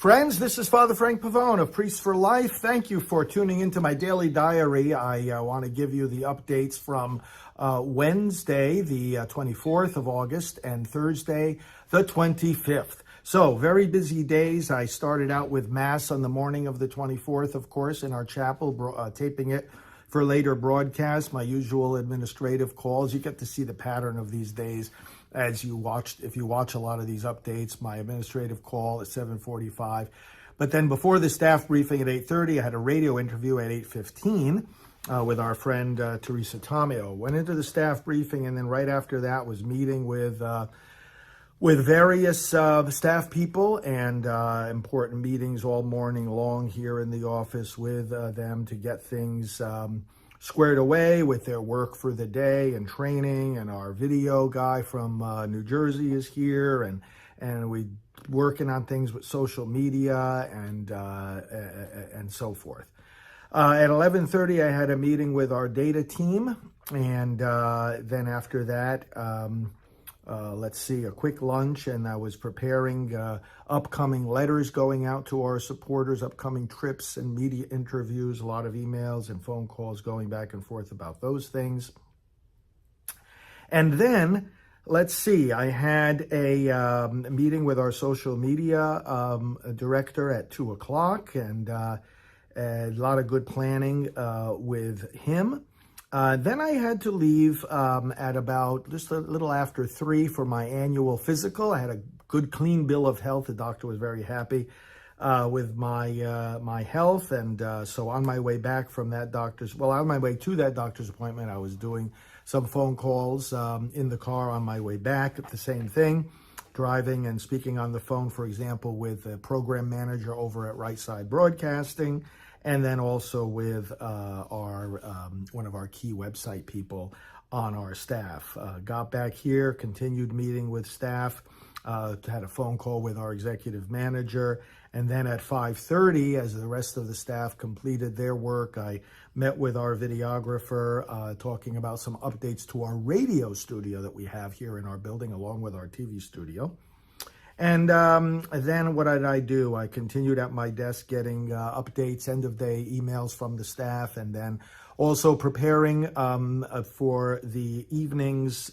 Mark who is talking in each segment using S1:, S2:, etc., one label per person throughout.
S1: Friends, this is Father Frank Pavone of Priests for Life. Thank you for tuning into my daily diary. I want to give you the updates from Wednesday, the 24th of August, and Thursday, the 25th. So, very busy days. I started out with Mass on the morning of the 24th, of course, in our chapel, taping it for later broadcast, my usual administrative calls. You get to see the pattern of these days as you watch, if you watch a lot of these updates. My administrative call at 7:45. But then before the staff briefing at 8:30, I had a radio interview at 8:15 with our friend Teresa Tomeo. Went into the staff briefing, and then right after that was meeting with various staff people and important meetings all morning long here in the office with them to get things squared away with their work for the day and training. And our video guy from New Jersey is here, and we working on things with social media and so forth. At 11:30, I had a meeting with our data team, and then after that, a quick lunch, and I was preparing upcoming letters going out to our supporters, upcoming trips and media interviews, a lot of emails and phone calls going back and forth about those things. And then, I had a meeting with our social media director at 2 o'clock, and a lot of good planning with him. Then I had to leave at about just a little after 3 for my annual physical. I had a good, clean bill of health. The doctor was very happy with my health. And so on my way back from that on my way to that doctor's appointment, I was doing some phone calls in the car on my way back. The same thing, driving and speaking on the phone, for example, with the program manager over at Right Side Broadcasting, and then also with one of our key website people on our staff. Got back here, continued meeting with staff, had a phone call with our executive manager, and then at 5:30, as the rest of the staff completed their work, I met with our videographer, talking about some updates to our radio studio that we have here in our building, along with our TV studio. And then what did I do? I continued at my desk getting updates, end-of-day emails from the staff, and then also preparing for the evening's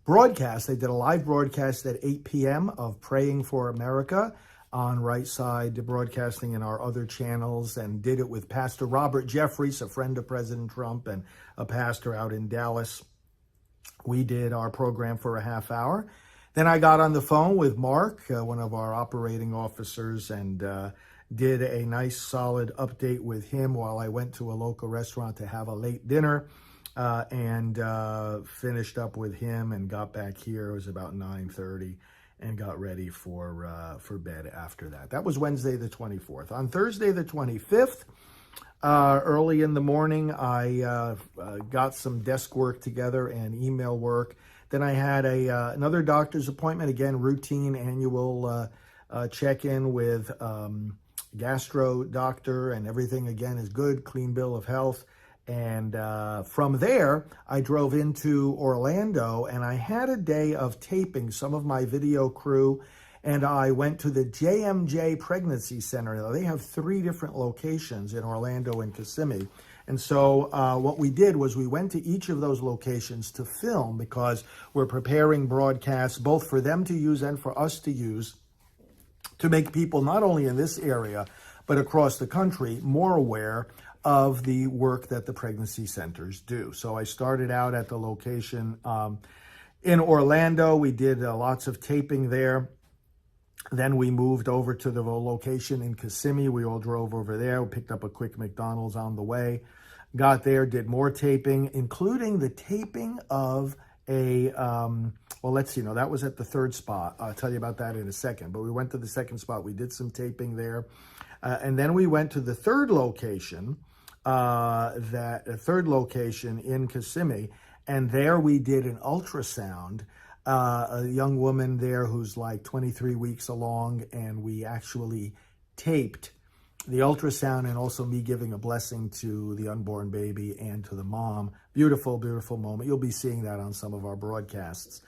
S1: broadcast. I did a live broadcast at 8 p.m. of Praying for America on Right Side Broadcasting and our other channels, and did it with Pastor Robert Jeffries, a friend of President Trump and a pastor out in Dallas. We did our program for a half hour. Then I got on the phone with Mark, one of our operating officers, and did a nice solid update with him while I went to a local restaurant to have a late dinner, and finished up with him and got back here. It was about 9:30 and got ready for bed after that. That was Wednesday the 24th. On Thursday the 25th, early in the morning, I got some desk work together and email work. Then I had another doctor's appointment, again, routine annual check-in with gastro doctor, and everything, again, is good, clean bill of health. And from there, I drove into Orlando, and I had a day of taping some of my video crew, and I went to the JMJ Pregnancy Center. Now, they have 3 different locations in Orlando and Kissimmee. And so what we did was we went to each of those locations to film, because we're preparing broadcasts both for them to use and for us to use, to make people not only in this area, but across the country more aware of the work that the pregnancy centers do. So I started out at the location in Orlando. We did lots of taping there. Then we moved over to the location in Kissimmee. We all drove over there. We picked up a quick McDonald's on the way. Got there, did more taping, including the taping of a, that was at the third spot. I'll tell you about that in a second. But we went to the second spot. We did some taping there. And then we went to the third location, in Kissimmee. And there we did an ultrasound. A young woman there who's like 23 weeks along, and we actually taped the ultrasound and also me giving a blessing to the unborn baby and to the mom. Beautiful, beautiful moment. You'll be seeing that on some of our broadcasts.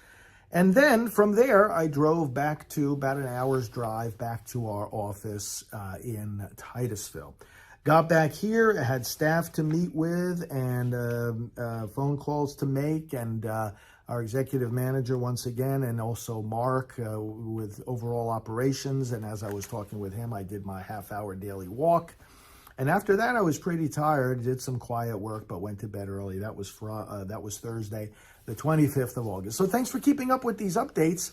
S1: And then from there, I drove back to about an hour's drive back to our office in Titusville. Got back here, had staff to meet with and phone calls to make, and our executive manager once again, and also Mark with overall operations. And as I was talking with him, I did my half-hour daily walk. And after that, I was pretty tired, did some quiet work, but went to bed early. That was Thursday, the 25th of August. So thanks for keeping up with these updates.